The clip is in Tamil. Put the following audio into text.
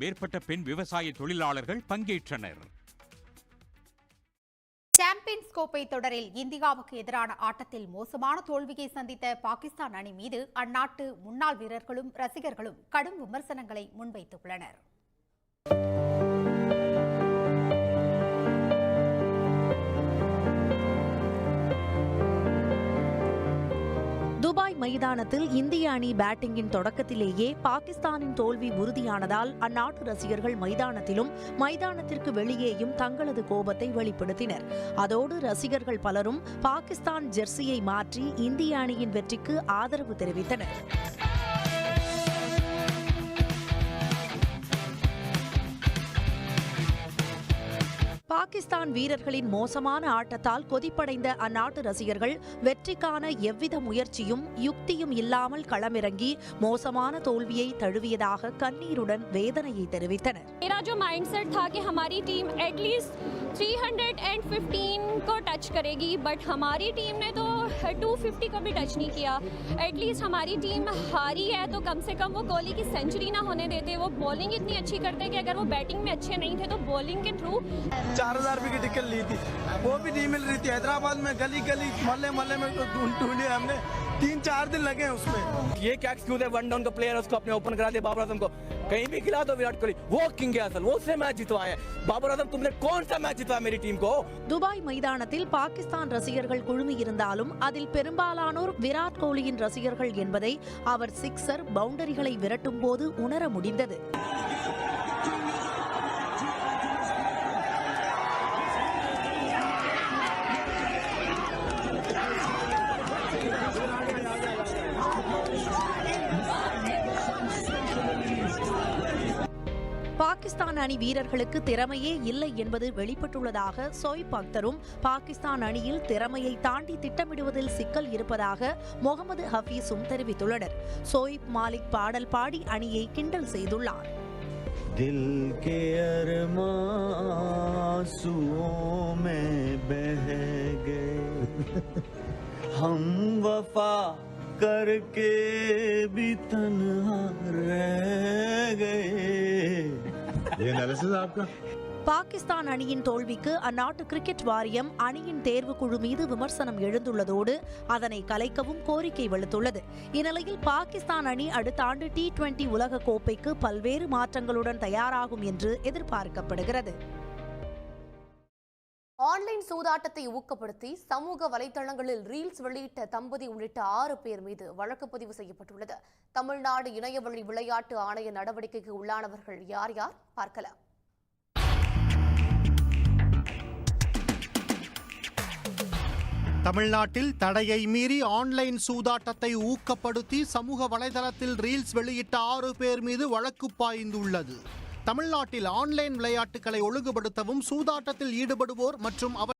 மேற்பட்ட பெண் விவசாய தொழிலாளர்கள் பங்கேற்றனர். சாம்பியன்ஸ் கோப்பை தொடரில் இந்தியாவுக்கு எதிரான ஆட்டத்தில் மோசமான தோல்வியை சந்தித்த பாகிஸ்தான் அணி மீது அந்நாட்டு முன்னாள் வீரர்களும் ரசிகர்களும் கடும் விமர்சனங்களை முன்வைத்துள்ளனர். துபாய் மைதானத்தில் இந்திய அணி பேட்டிங்கின் தொடக்கத்திலேயே பாகிஸ்தானின் தோல்வி உறுதியானதால் அந்நாட்டு ரசிகர்கள் மைதானத்திற்கு வெளியேயும் தங்களது கோபத்தை வெளிப்படுத்தினர். அதோடு ரசிகர்கள் பலரும் பாகிஸ்தான் ஜெர்சியை மாற்றி இந்திய அணியின் வெற்றிக்கு ஆதரவு தெரிவித்தனர். பாகிஸ்தான் வீரர்களின் மோசமான ஆட்டத்தால் கொதிப்படைந்த அந்நாட்டு ரசிகர்கள் வெற்றிக்கான எவ்வித முயற்சியும் யுக்தியும் இல்லாமல் களமிறங்கி மோசமான தோல்வியை தழுவியதாக கண்ணீருடன் வேதனையை தெரிவித்தனர். मेरा जो माइंडसेट था कि हमारी टीम एटलीस्ट 315 को टच करेगी, बट हमारी टीम ने तो 250 को भी टच नहीं किया. एटलीस्ट हमारी टीम हारी है तो कम से कम वो कोहली की सेंचुरी ना होने देते. वो बॉलिंग इतनी अच्छी करते कि अगर वो बैटिंग में अच्छे नहीं थे तो बॉलिंग के थ्रू 4000 रुपये की टिकट ली थी, वो भी नहीं मिल रही थी. हैदराबाद में गली गली मोहल्ले में तो ढूंढी हमने, 3-4 दिन लगे उसमें. ये क्या एक्सक्यूज है? वन डाउन का प्लेयर उसको अपने ओपन करा दे. बाबर आजम को कहीं भी खिला दो. विराट कोहली वो किंग है असल, वो से मैच जितवाए. बाबर आजम तुमने कौन सा मैच जितवाया मेरी टीम को? துபாய் மைதானத்தில் பாகிஸ்தான் ரசிகர்கள் குழுமியிருந்தாலும் அதில் பெரும்பாலானோர் விராட் கோலியின் ரசிகர்கள் என்பதை அவர் சிக்ஸர் பவுண்டரிகளை விரட்டும் போது உணர முடிந்தது. பாகிஸ்தான் அணி வீரர்களுக்கு திறமையே இல்லை என்பது வெளிப்பட்டுள்ளதாக சோயிப் அக்தரும் பாகிஸ்தான் அணியில் திறமையை தாண்டி திட்டமிடுவதில் சிக்கல் இருப்பதாக முகமது ஹபீஸும் தெரிவித்துள்ளனர். சோயிப் மாலிக் பாடல் பாடி அணியை கிண்டல் செய்துள்ளார். தில் கே அர்மான் में बह गए हम वफा करके भी तन्हा रह गए. ये एनालिसिस आपका? பாகிஸ்தான் அணியின் தோல்விக்கு அந்நாட்டு கிரிக்கெட் வாரியம் அணியின் தேர்வுக்குழு மீது விமர்சனம் எழுந்துள்ளதோடு அதனை கலைக்கவும் கோரிக்கை விடுத்துள்ளது. இந்நிலையில் பாகிஸ்தான் அணி அடுத்த ஆண்டு T20 உலக கோப்பைக்கு பல்வேறு மாற்றங்களுடன் தயாராகும் என்று எதிர்பார்க்கப்படுகிறது. ஆன்லைன் சூதாட்டத்தை ஊக்கப்படுத்தி சமூக வலைதளங்களில் ரீல்ஸ் வெளியிட்ட தம்பதி உள்ளிட்ட 6 பேர் மீது வழக்கு பதிவு செய்யப்பட்டுள்ளது. தமிழ்நாடு இணையவழி விளையாட்டு ஆணைய நடவடிக்கைக்கு உள்ளானவர்கள் யார் யார் பார்க்கலாம். தமிழ்நாட்டில் தடையை மீறி ஆன்லைன் சூதாட்டத்தை ஊக்கப்படுத்தி சமூக வலைதளத்தில் ரீல்ஸ் வெளியிட்ட 6 பேர் மீது வழக்கு பாய்ந்துள்ளது. தமிழ்நாட்டில் ஆன்லைன் விளையாட்டுகளை ஒழுங்குபடுத்தவும் சூதாட்டத்தில் ஈடுபடுவோர் மற்றும்